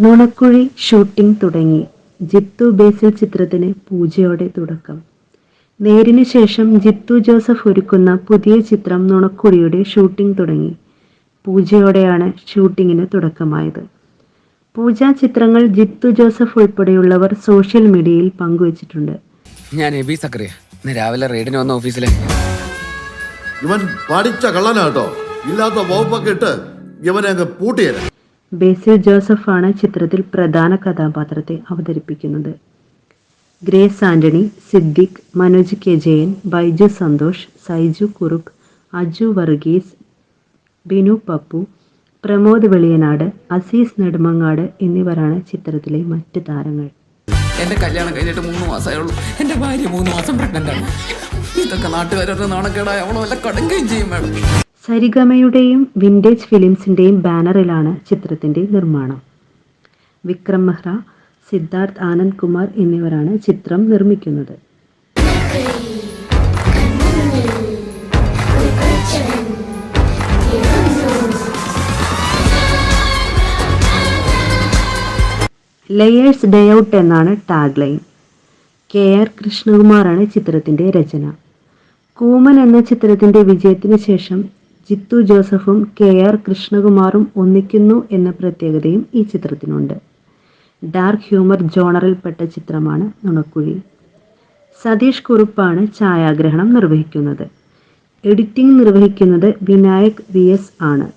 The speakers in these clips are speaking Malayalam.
നുണക്കുഴി ഷൂട്ടിംഗ് തുടങ്ങി. ജിത്തു ബേസിൽ ചിത്രത്തിന് പൂജയോടെ തുടക്കം. നേരിന് ശേഷം ജിത്തു ജോസഫ് ഒരുക്കുന്ന പുതിയ ചിത്രം നുണക്കുഴിയുടെ ഷൂട്ടിംഗ് തുടങ്ങി. പൂജയോടെയാണ് ഷൂട്ടിങ്ങിന് തുടക്കമായത്. പൂജ ചിത്രങ്ങൾ ജിത്തു ജോസഫ് ഉൾപ്പെടെയുള്ളവർ സോഷ്യൽ മീഡിയയിൽ പങ്കുവച്ചിട്ടുണ്ട്. ഞാൻ എബി സക്കറിയ. രാവിലെ റെയ്ഡിന് വന്ന ഓഫീസിലെ ഇവൻ പഠിച്ച കള്ളനാട്ടോ. ഇല്ലാത്ത വകുപ്പൊക്കെ ഇട്ട് ഇവനെ അങ്ങ് പൂട്ടിയല്ല. ബേസിൽ ജോസഫാണ് ചിത്രത്തിൽ പ്രധാന കഥാപാത്രത്തെ അവതരിപ്പിക്കുന്നത്. ഗ്രേസ് ആന്റണി, സിദ്ദിഖ്, മനോജ് കെ ജയൻ, ബൈജു സന്തോഷ്, സൈജു കുറുപ്പ്, അജു വർഗീസ്, ബിനു പപ്പു, പ്രമോദ് വെളിയനാട്, അസീസ് നെടുമങ്ങാട് എന്നിവരാണ് ചിത്രത്തിലെ മറ്റ് താരങ്ങൾ. എന്റെ കല്യാണം കഴിഞ്ഞിട്ട് 3 മാസമായുള്ളൂ. എന്റെ ഭാര്യ 3 മാസം പ്രഗ്നന്റ് ആണ്. ഇതൊക്കെ നാട്ടുകാരുടെ നാണക്കേടായ അവളോ വല്ല കടുങ്കയും ചെയ്യും മേഡം. സരിഗമയുടെയും വിന്റേജ് ഫിലിംസിന്റെയും ബാനറിലാണ് ചിത്രത്തിന്റെ നിർമ്മാണം. വിക്രം മെഹ്റ, സിദ്ധാർത്ഥ് ആനന്ദ് കുമാർ എന്നിവരാണ് ചിത്രം നിർമ്മിക്കുന്നത്. ലെയേഴ്സ് ഡേ ഔട്ട് എന്നാണ് ടാഗ് ലൈൻ. KR കൃഷ്ണകുമാറാണ് ചിത്രത്തിന്റെ രചന. കൂമൻ എന്ന ചിത്രത്തിന്റെ വിജയത്തിന് ശേഷം ജിത്തു ജോസഫും KR കൃഷ്ണകുമാറും ഒന്നിക്കുന്നു എന്ന പ്രത്യേകതയും ഈ ചിത്രത്തിനുണ്ട്. ഡാർക്ക് ഹ്യൂമർ ജോണറിൽപ്പെട്ട ചിത്രമാണ് നുണക്കുഴി. സതീഷ് കുറുപ്പാണ് ഛായാഗ്രഹണം നിർവഹിക്കുന്നത്. എഡിറ്റിംഗ് നിർവഹിക്കുന്നത് വിനായക് VS ആണ്.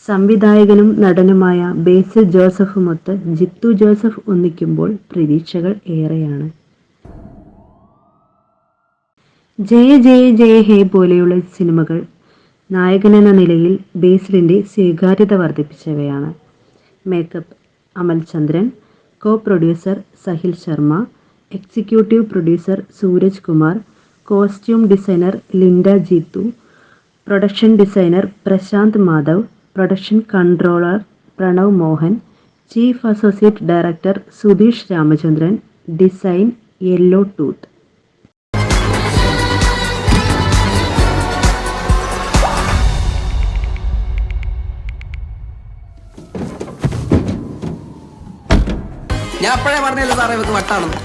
സംവിധായകനും നടനുമായ ബേസിൽ ജോസഫുമൊത്ത് ജിത്തു ജോസഫ് ഒന്നിക്കുമ്പോൾ പ്രതീക്ഷകൾ ഏറെയാണ്. ജയ ജയ ജയ ഹേ പോലെയുള്ള സിനിമകൾ നായകനെന്ന നിലയിൽ ബേസിലിൻ്റെ സ്വീകാര്യത വർദ്ധിപ്പിച്ചവയാണ്. Makeup Amal Chandran, co producer Sahil Sharma, executive producer Sooraj Kumar, costume designer Linda Jeethu, production designer Prashant Madhav, production controller Pranav Mohan, chief associate director Sudheesh Ramachandran, design yellow tooth. ഞാൻ അപ്പോഴേ പറഞ്ഞല്ലോ സാറേ ഇവർക്ക് വട്ടാണെന്ന്.